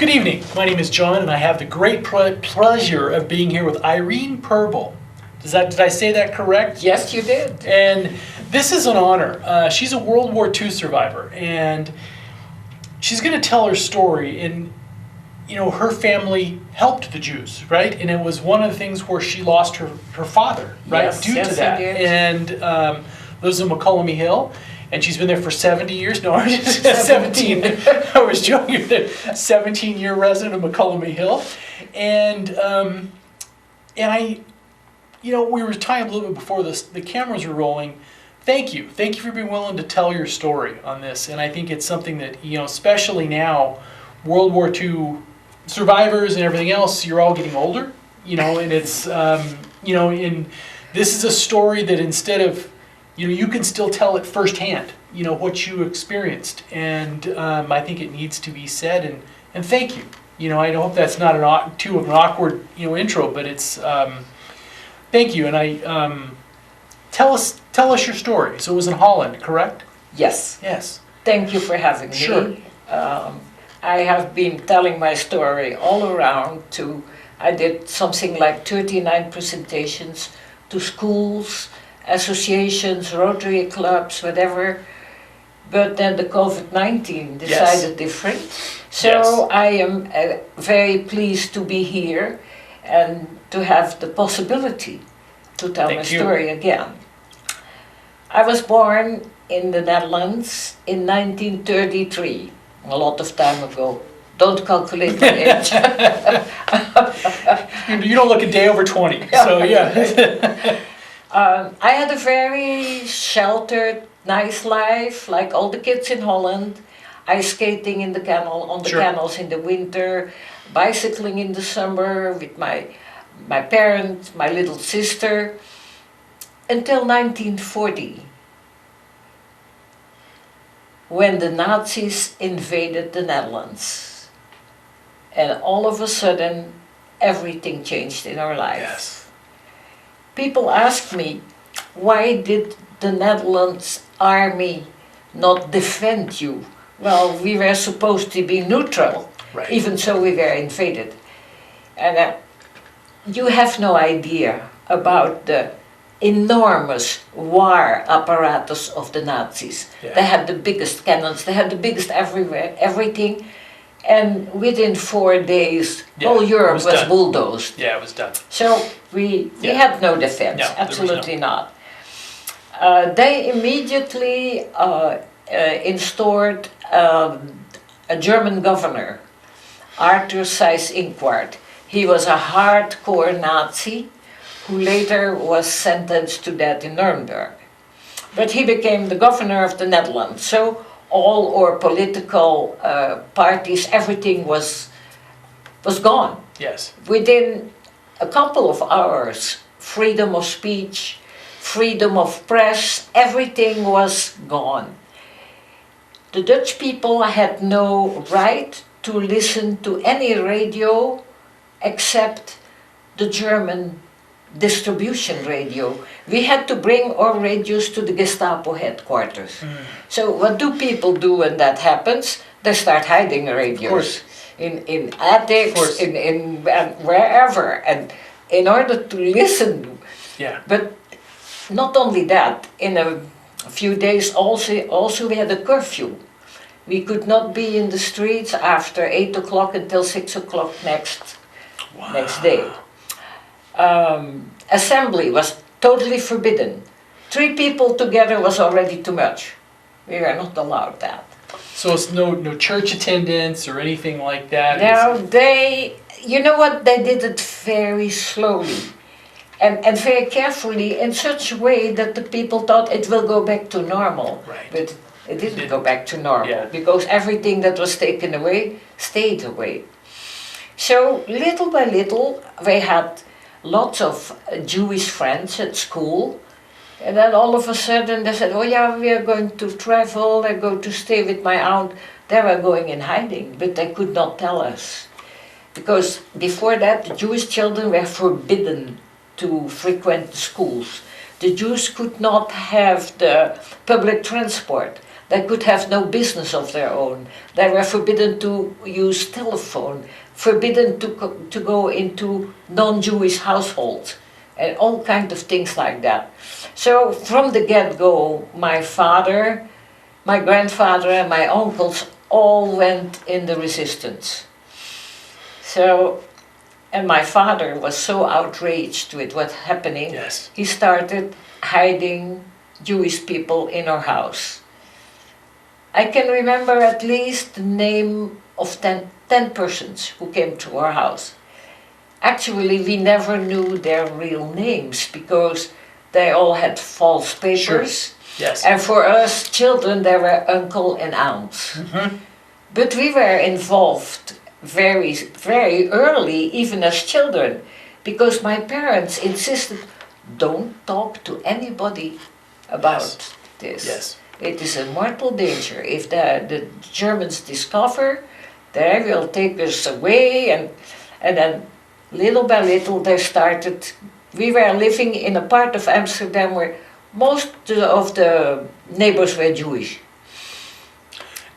Good evening. My name is John, and I have the great pleasure of being here with Irene Purbal. Did I say that correct? Yes, you did. And this is an honor. She's a World War II survivor, and she's going to tell her story. And you know, her family helped the Jews, right? And it was one of the things where she lost her father, right, Yes, due yes, to that. she did. And lives in McCollum Hill. And she's been there for 70 years. No, I'm just 17. I was joking. 17-year resident of McCollum Hill. And I, you know, we were talking a little bit before the cameras were rolling. Thank you. Thank you for being willing to tell your story on this. And I think it's something that, you know, especially now, World War II survivors and everything else, you're all getting older, you know, and it's, you know, and this is a story that instead of, you know, you can still tell it firsthand, you know, what you experienced. And I think it needs to be said, and thank you. You know, I hope that's not too of an awkward, you know, intro, but it's, thank you. And I, tell us your story. So it was in Holland, correct? Yes. Yes. Thank you for having me. Sure. I have been telling my story all around I did something like 39 presentations to schools, associations, Rotary clubs, whatever. But then the COVID-19 decided different. So Yes. I am very pleased to be here and to have the possibility to tell my Thank you. story again. I was born in the Netherlands in 1933, a lot of time ago. Don't calculate my age. You don't look a day over 20, so yeah. I had a very sheltered, nice life, like all the kids in Holland. Ice skating in the canal, on the Sure. canals in the winter, bicycling in the summer with my parents, my little sister, until 1940, when the Nazis invaded the Netherlands. And all of a sudden, everything changed in our life. Yes. People ask me, why did the Netherlands army not defend you? Well, we were supposed to be neutral, Right. even so we were invaded. And you have no idea about the enormous war apparatus of the Nazis. Yeah. They had the biggest cannons, they had the biggest everywhere, everything. And within 4 days, Yeah, whole it Europe was was done. bulldozed. Yeah, it was done. So we Yeah. had no defense, No, there was absolutely not. They immediately installed a German governor, Arthur Seyss-Inquart. He was a hardcore Nazi who later was sentenced to death in Nuremberg. But he became the governor of the Netherlands. So all our political parties, everything was gone. Yes. Within a couple of hours, freedom of speech, freedom of press, everything was gone. The Dutch people had no right to listen to any radio except the German distribution radio. We had to bring our radios to the Gestapo headquarters. So what do people do when that happens? They start hiding radios. Of course. In attics, in wherever, and in order to listen. Yeah. But not only that, in a few days also we had a curfew. We could not be in the streets after 8 o'clock until 6 o'clock next day. Assembly was totally forbidden. 3 people together was already too much. We were not allowed that. So it's no church attendance or anything like that? Now you know what, they did it very slowly and very carefully in such a way that the people thought it will go back to normal. Right. But it didn't go back to normal, Yeah. because everything that was taken away stayed away. So little by little we had lots of Jewish friends at school. And then all of a sudden they said, oh yeah, we are going to travel, I go to stay with my aunt. They were going in hiding, but they could not tell us. Because before that, the Jewish children were forbidden to frequent the schools. The Jews could not have the public transport. They could have no business of their own. They were forbidden to use telephone, forbidden to go into non-Jewish households, and all kinds of things like that. So from the get-go, my father, my grandfather and my uncles all went in the resistance. So, and my father was so outraged with what's happening, Yes. he started hiding Jewish people in our house. I can remember at least the name of 10 persons who came to our house. Actually, we never knew their real names because they all had false papers. Yes. And for us children, they were uncle and aunts. But we were involved very, very early, even as children, because my parents insisted, don't talk to anybody about this. Yes. It is a mortal danger. If the Germans discover, they will take us away, and then little by little they started. We were living in a part of Amsterdam where most of the neighbors were Jewish.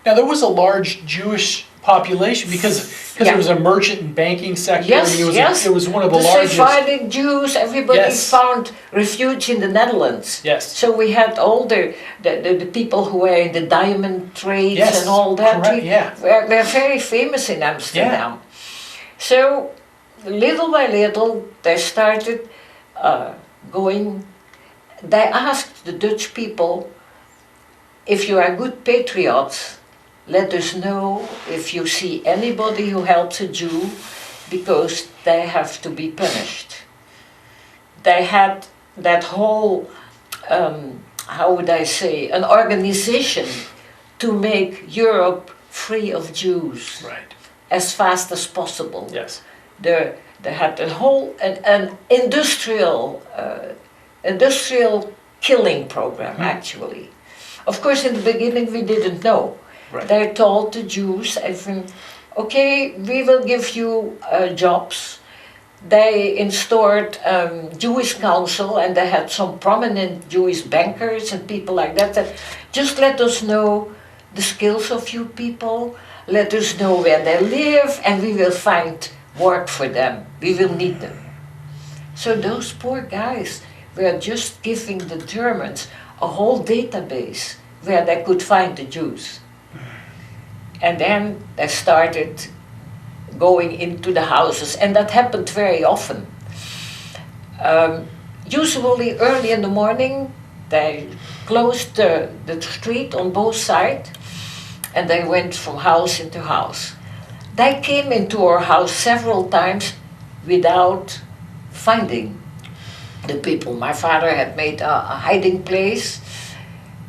Now there was a large Jewish population because there was a merchant and banking sector. Yes, I mean, yes. It was one of the largest. Sephardic Jews, everybody Yes. found refuge in the Netherlands. Yes. So we had all the people who were in the diamond trades Yes, and all that. correct, yeah. Were very famous in Amsterdam. So little by little they started going. They asked the Dutch people, if you are good patriots, let us know if you see anybody who helps a Jew, because they have to be punished. They had that whole, how would I say, an organization to make Europe free of Jews Right. as fast as possible. Yes. They had a whole an industrial killing program, actually. Of course, in the beginning we didn't know. Right. They told the Jews, okay, we will give you jobs. They installed Jewish council, and they had some prominent Jewish bankers and people like that, that just let us know the skills of you people, let us know where they live, and we will find work for them. We will need them. So those poor guys were just giving the Germans a whole database where they could find the Jews. And then they started going into the houses, and that happened very often. Usually early in the morning, they closed the street on both sides, and they went from house into house. They came into our house several times without finding the people. My father had made a hiding place.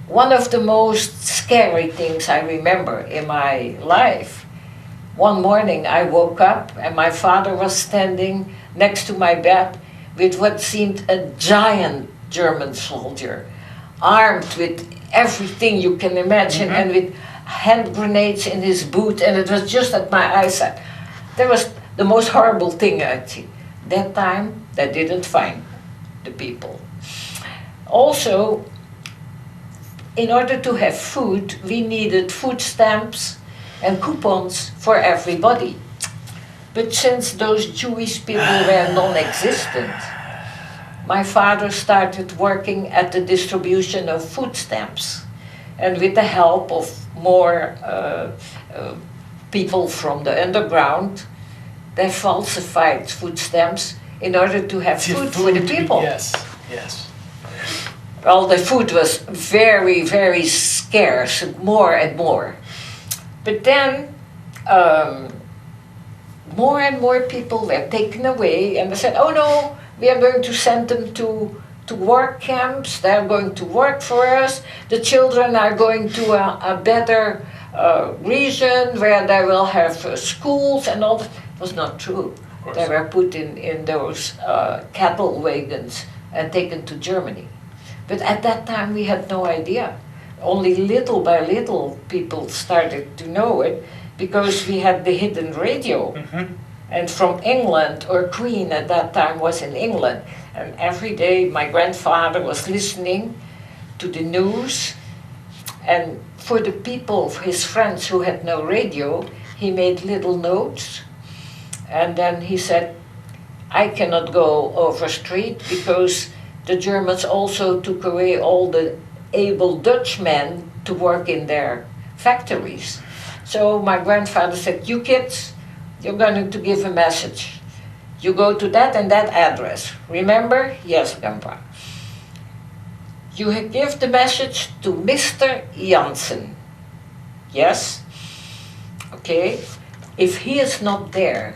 One of the most scary things I remember in my life, one morning I woke up and my father was standing next to my bed with what seemed a giant German soldier, armed with everything you can imagine, and with hand grenades in his boot, and it was just at my eyesight. That was the most horrible thing I'd seen. That time they didn't find the people. Also, in order to have food, we needed food stamps and coupons for everybody. But since those Jewish people were non-existent, my father started working at the distribution of food stamps. And with the help of more people from the underground, they falsified food stamps in order to have food for the people. Yes, yes. Well, the food was very, very scarce, more and more. But then more and more people were taken away, and they said, oh no, we are going to send them to work camps, they're going to work for us, the children are going to a better region where they will have schools and all that. It was not true. They were put in those cattle wagons and taken to Germany. But at that time we had no idea. Only little by little people started to know it because we had the hidden radio. And from England, or Queen at that time was in England, and every day my grandfather was listening to the news, And for the people, his friends who had no radio, he made little notes. And then he said, I cannot go over street because the Germans also took away all the able Dutchmen to work in their factories. So my grandfather said, you kids, you're going to give a message. You go to that and that address. Remember? Yes, Grandpa. You give the message to Mr. Jansen. Yes? Okay. If he is not there,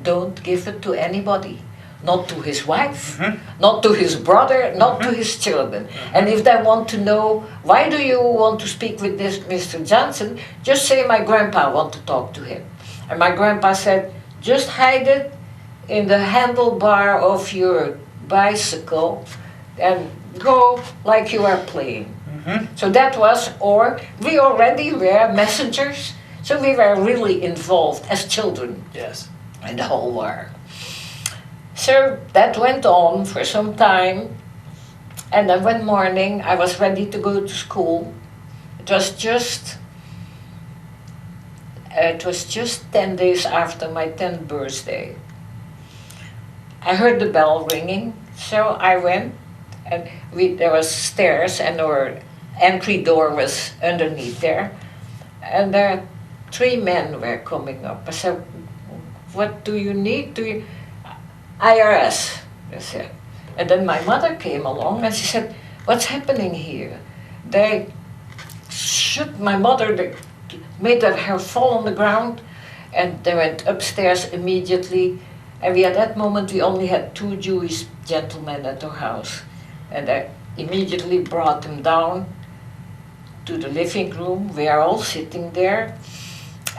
don't give it to anybody. Not to his wife, not to his brother, not to his children. And if they want to know, why do you want to speak with this Mr. Johnson, just say my grandpa want to talk to him. And my grandpa said, just hide it in the handlebar of your bicycle and go like you are playing. So that was, or we already were messengers, so we were really involved as children. Yes. In the whole war. So that went on for some time, and then one morning I was ready to go to school. It was just 10 days after my 10th birthday. I heard the bell ringing, so I went, and there was stairs, and our entry door was underneath there, and there 3 men were coming up. I said, what do you need? IRS, they said. And then my mother came along and she said, what's happening here? They shoot my mother, they made her fall on the ground, and they went upstairs immediately. And at that moment we only had 2 Jewish gentlemen at our house. And they immediately brought them down to the living room. We are all sitting there.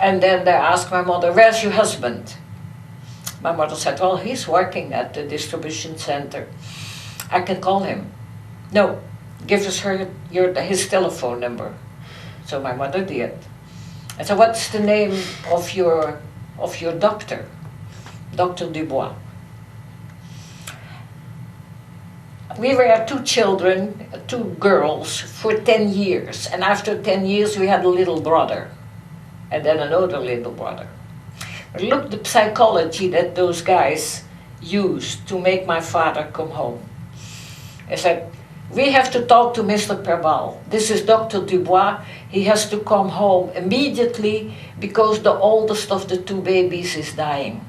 And then they asked my mother, where's your husband? My mother said, well, he's working at the distribution center. I can call him. No, give us his telephone number. So my mother did. I said, what's the name of your doctor? Dr. Dubois. We were 2 children, 2 girls, for 10 years. And after 10 years we had a little brother. And then another little brother. Look, the psychology that those guys used to make my father come home. I said, we have to talk to Mr. Purbal. This is Dr. Dubois. He has to come home immediately because the oldest of the 2 babies is dying.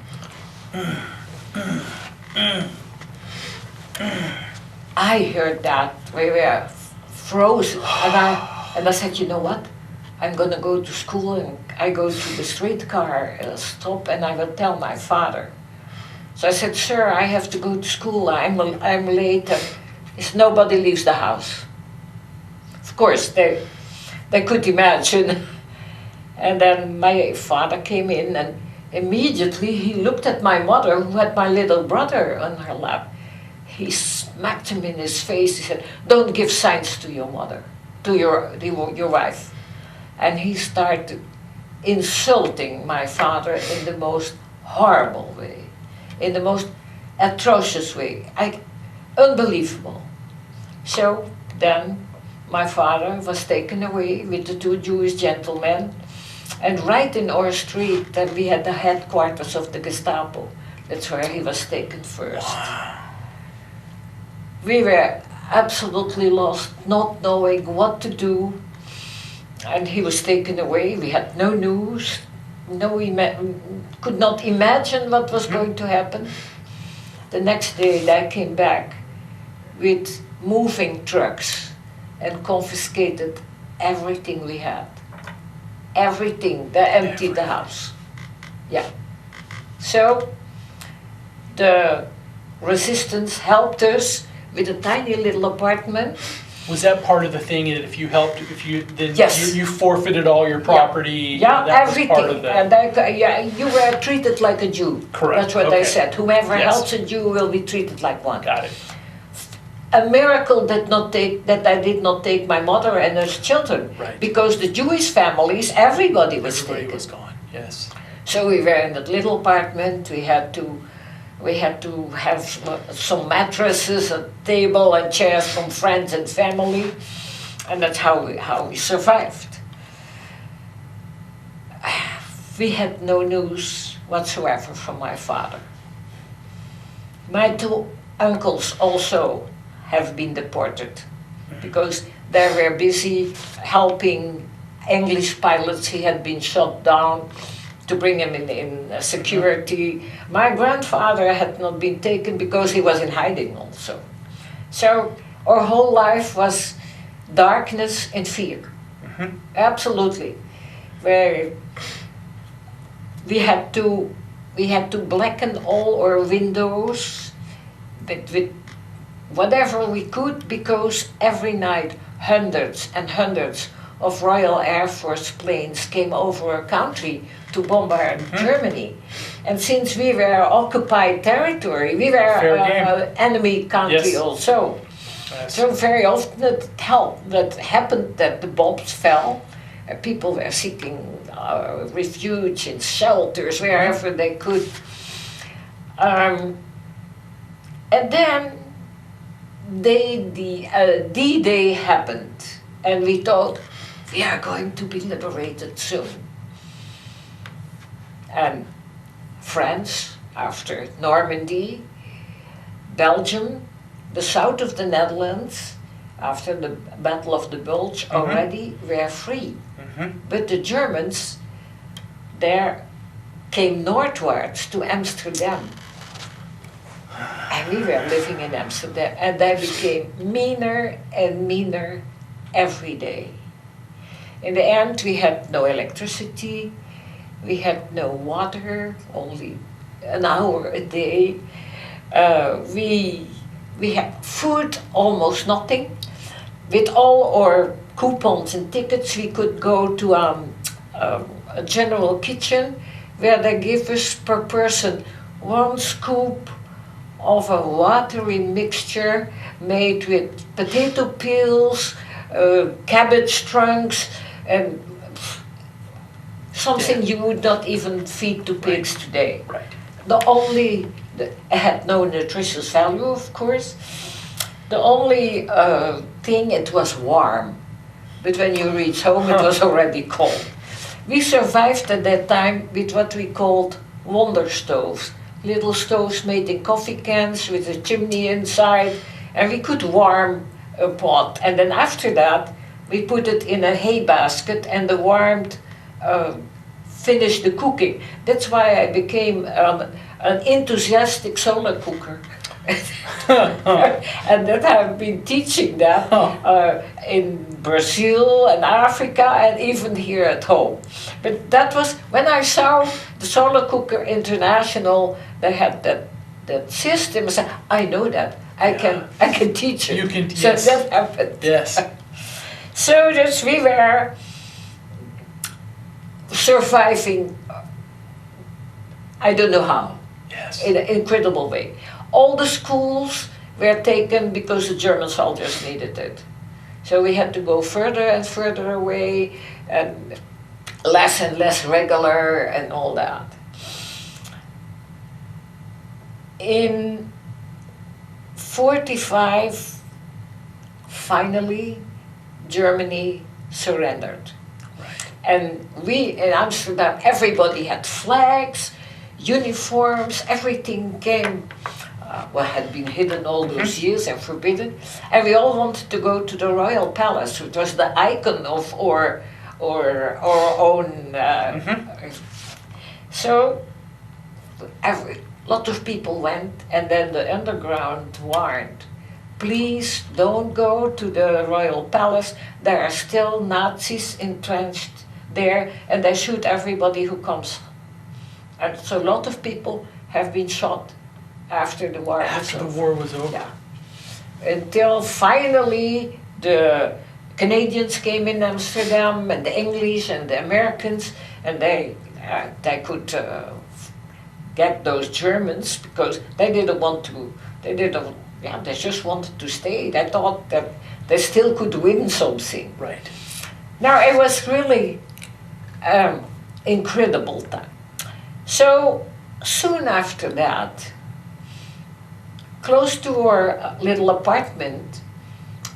I heard that. We were frozen. And I said, you know what? I'm going to go to school, and I go to the streetcar stop, and I will tell my father. So I said, sir, I have to go to school. I'm late. Nobody leaves the house. Of course, they could imagine. And then my father came in, and immediately he looked at my mother, who had my little brother on her lap. He smacked him in his face. He said, don't give signs to your mother, to your wife. And he started insulting my father in the most horrible way, in the most atrocious way, unbelievable. So then my father was taken away with the 2 Jewish gentlemen, and right in our street that we had the headquarters of the Gestapo. That's where he was taken first. Wow. We were absolutely lost, not knowing what to do. And he was taken away. We had no news, could not imagine what was going to happen. The next day they came back with moving trucks and confiscated everything we had. Everything. They emptied the house. Yeah. So the resistance helped us with a tiny little apartment. Was that part of the thing that if you then yes. you forfeited all your property? Yeah, that everything. Was part of the... And you were treated like a Jew. Correct. That's what they said. Whoever helps a Jew will be treated like one. Got it. A miracle that I did not take my mother and her children. Right. Because the Jewish families, everybody was taken. Everybody was gone, yes. So we were in that little apartment. We had to have some mattresses, a table and chairs from friends and family. And that's how we survived. We had no news whatsoever from my father. My two uncles also have been deported because they were busy helping English pilots. He had been shot down to bring him in security. My grandfather had not been taken because he was in hiding also. So our whole life was darkness and fear. Absolutely. Where we had to blacken all our windows with whatever we could, because every night hundreds and hundreds of Royal Air Force planes came over our country to bombard Germany. And since we were occupied territory, we were enemy country also. Yes. So very often that happened that the bombs fell. People were seeking refuge in shelters wherever they could. And then D-Day happened, and we thought, we are going to be liberated soon. And France, after Normandy, Belgium, the south of the Netherlands, after the Battle of the Bulge, already were free. But the Germans there came northwards to Amsterdam. And we were living in Amsterdam, and they became meaner and meaner every day. In the end, we had no electricity, we had no water, only an hour a day. We had food, almost nothing. With all our coupons and tickets, we could go to a general kitchen where they give us per person 1 scoop of a watery mixture made with potato peels, cabbage trunks, and something you would not even feed to pigs today. It had no nutritious value, of course. The only thing, it was warm, but when you reach home it was already cold. We survived at that time with what we called wonder stoves, little stoves made in coffee cans with a chimney inside, and we could warm a pot. And then after that, we put it in a hay basket, and the warmth finished the cooking. That's why I became an enthusiastic solar cooker. And that I've been teaching that in Brazil and Africa and even here at home. But that was when I saw the Solar Cooker International. They had that system. I said, I know that. I can teach it. You can teach. So that happened. Yes. So just we were surviving. I don't know how. Yes. In an incredible way. All the schools were taken because the German soldiers needed it. So we had to go further and further away, and less regular and all that. In 1945, finally, Germany surrendered. Right. And we, in Amsterdam, everybody had flags, uniforms, everything came, had been hidden all those years and forbidden. And we all wanted to go to the Royal Palace, which was the icon of our own. So a lot of people went, and then the underground warned, please don't go to the Royal Palace. There are still Nazis entrenched there, and they shoot everybody who comes. And so a lot of people have been shot after the war. After the war was over. Yeah. Until finally the Canadians came in Amsterdam, and the English and the Americans, and they could get those Germans, because they didn't want to. They just wanted to stay. They thought that they still could win something. Right. Now it was really incredible time. So soon after that, close to our little apartment,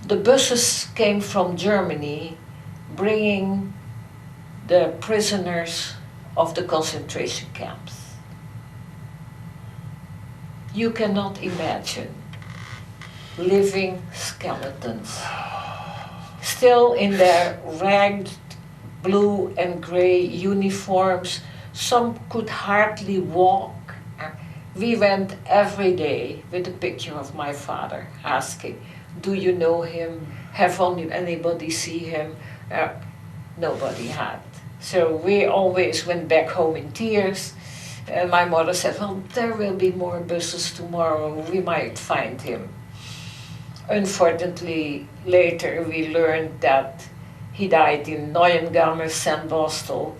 the buses came from Germany bringing the prisoners of the concentration camps. You cannot imagine living skeletons, still in their ragged blue and gray uniforms. Some could hardly walk. We went every day with a picture of my father, asking, do you know him? Have anybody see him? Nobody had. So we always went back home in tears. And my mother said, well, there will be more buses tomorrow. We might find him. Unfortunately, later we learned that he died in Neuengamme, Sandbostel,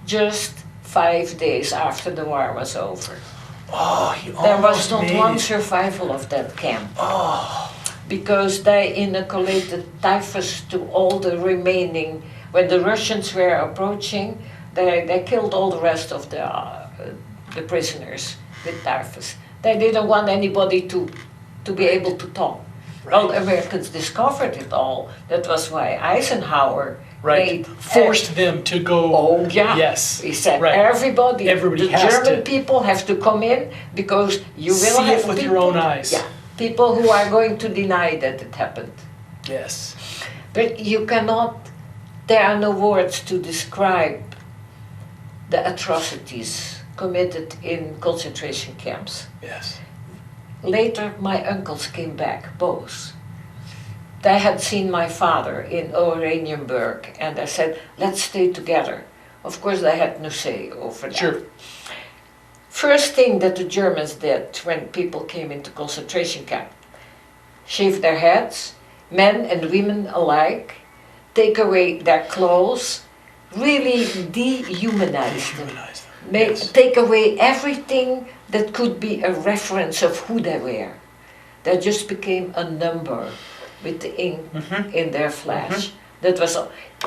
just 5 days after the war was over. Oh, he There was almost not made one it. survival of that camp. Oh, Because they inoculated typhus to all the remaining. When the Russians were approaching, they killed all the rest of the prisoners with typhus. They didn't want anybody to be able to talk. Well, the Americans discovered it all. That was why Eisenhower right. made Forced them to go. Oh yeah. Yes. He said Right. everybody the has German to people have to come in because you will see have it with people, your own eyes. Yeah, people who are going to deny that it happened. Yes. But you cannot. There are no words to describe the atrocities committed in concentration camps. Yes. Later, my uncles came back, both. They had seen my father in Oranienburg, and they said, let's stay together. Of course, they had no say over that. Sure. First thing that the Germans did when people came into concentration camp, shave their heads, men and women alike, take away their clothes, really dehumanize them. Dehumanize them. Yes. Take away everything that could be a reference of who they were. They just became a number with the ink in their flesh. That was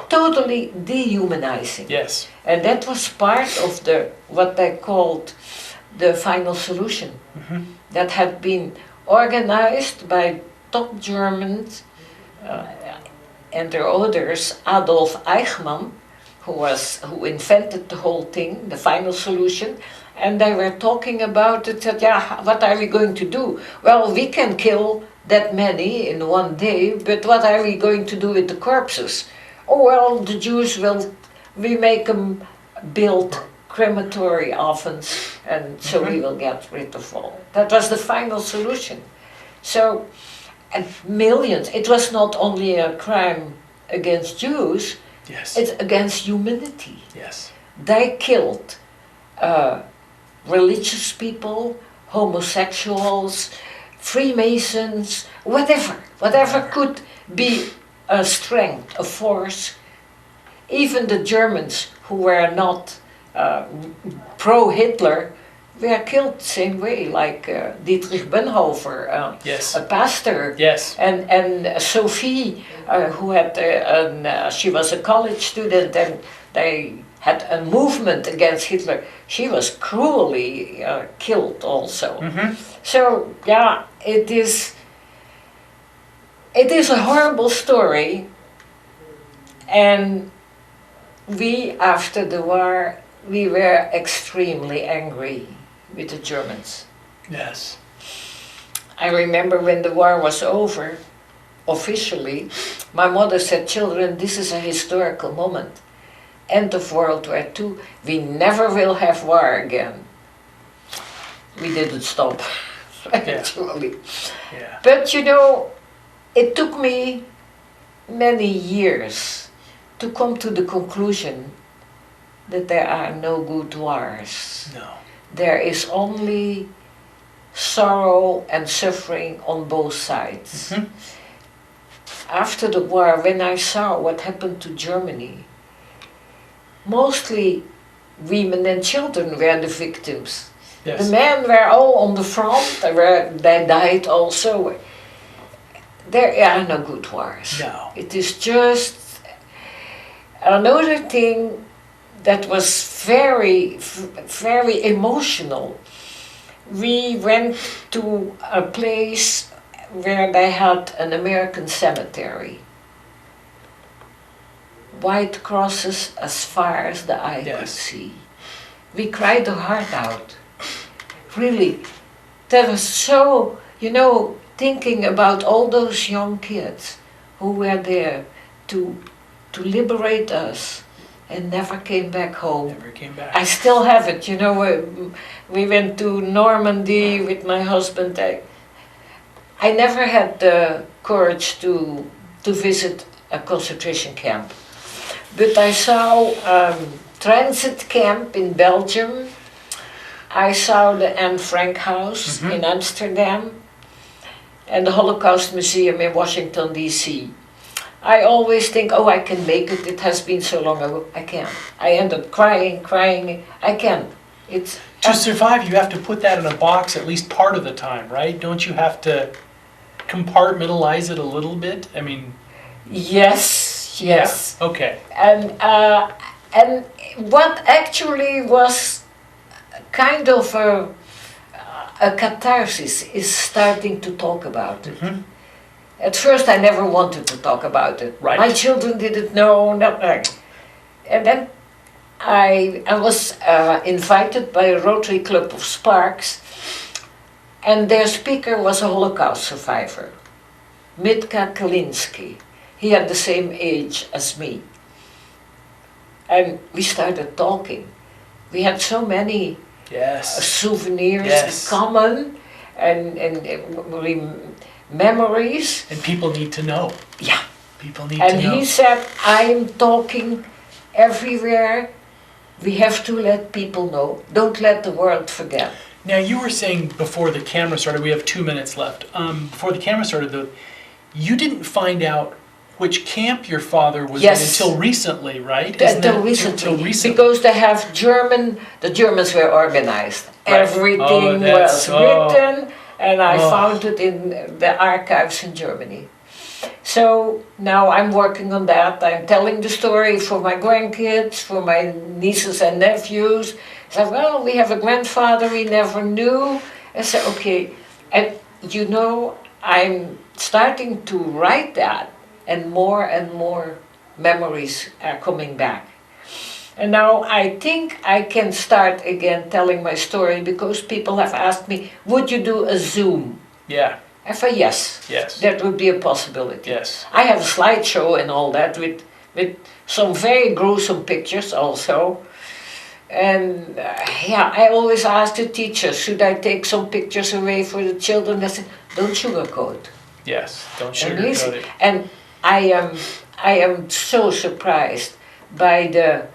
totally dehumanizing. Yes. And that was part of what they called the final solution. That had been organized by top Germans and their others, Adolf Eichmann, who invented the whole thing, the final solution, and they were talking about it, said, yeah, what are we going to do? Well, we can kill that many in one day, but what are we going to do with the corpses? Oh, well, the Jews we make them build crematory ovens, and so we will get rid of all. That was the final solution. So, and millions, it was not only a crime against Jews, Yes. it's against humanity. Yes. They killed religious people, homosexuals, Freemasons, whatever could be a strength, a force. Even the Germans who were not pro-Hitler were killed the same way, like Dietrich Bonhoeffer, Yes. a pastor, Yes. and Sophie, who had she was a college student, and they had a movement against Hitler. She was cruelly killed also. So yeah, it is a horrible story, and we, after the war, we were extremely angry with the Germans. Yes. I remember when the war was over, officially, my mother said, children, this is a historical moment. End of World War II, we never will have war again. We didn't stop, actually. Yeah. But you know, it took me many years to come to the conclusion that there are no good wars. No. There is only sorrow and suffering on both sides. After the war, when I saw what happened to Germany, mostly women and children were the victims. Yes. The men were all on the front, they died also. There are no good wars. No. It is just another thing that was very, very emotional. We went to a place where they had an American cemetery. White crosses as far as the eye could see. We cried our heart out. Really. That was so, thinking about all those young kids who were there to liberate us and never came back home. Never came back. I still have it, we went to Normandy with my husband. I never had the courage to visit a concentration camp. But I saw transit camp in Belgium. I saw the Anne Frank House in Amsterdam and the Holocaust Museum in Washington, D.C. I always think, I can make it. It has been so long ago. I can't. I end up crying. I can't. To survive, you have to put that in a box at least part of the time, right? Don't you have to compartmentalize it a little bit? I mean... Yes. Yeah. Okay. And what actually was kind of a catharsis is starting to talk about it. At first I never wanted to talk about it. Right. My children didn't know nothing. And then I was invited by a Rotary Club of Sparks, and their speaker was a Holocaust survivor, Mitka Kalinski. He had the same age as me. And we started talking. We had so many souvenirs common and memories. And people need to know. Yeah. People need to know. And he said, I'm talking everywhere. We have to let people know. Don't let the world forget. Now, you were saying before the camera started, we have 2 minutes left. Before the camera started, though, you didn't find out which camp your father was in until recently, right? Until recently. Because they have the Germans were organized. Right. Everything was written, and I found it in the archives in Germany. So now I'm working on that. I'm telling the story for my grandkids, for my nieces and nephews. So, well, we have a grandfather we never knew. I said, okay. And I'm starting to write that, and more memories are coming back. And now I think I can start again telling my story, because people have asked me, would you do a Zoom? Yeah. I said yes. Yes. That would be a possibility. Yes. I have a slideshow and all that with some very gruesome pictures also. And I always ask the teachers, should I take some pictures away for the children? I said, don't sugarcoat. Yes, don't sugarcoat it. And I am so surprised by the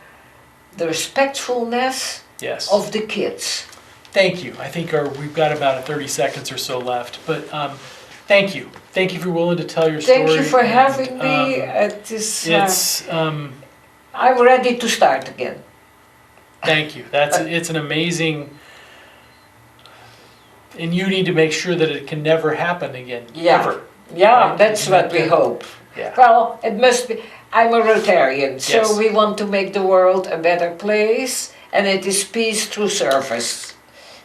respectfulness of the kids. Thank you. I think we've got about 30 seconds or so left, but thank you. Thank you for willing to tell your story. Thank you for having me. I'm ready to start again. Thank you. It's an amazing, and you need to make sure that it can never happen again. Yeah. Ever. Yeah, right? that's what we hope. Yeah. Well, it must be. I'm a Rotarian, so Yes. we want to make the world a better place, and it is peace through service.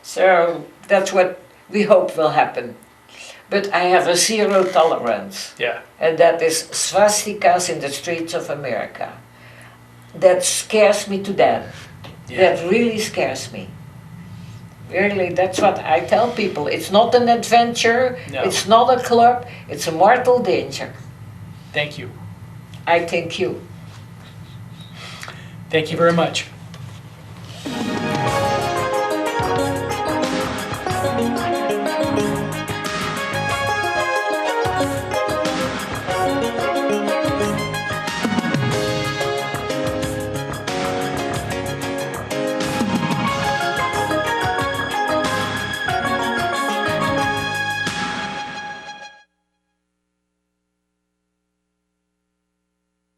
So that's what we hope will happen. But I have a zero tolerance. Yeah. And that is swastikas in the streets of America. That scares me to death. Yeah. That really scares me. Really, that's what I tell people. It's not an adventure, it's not a club, it's a mortal danger. Thank you. I thank you. Thank you very much.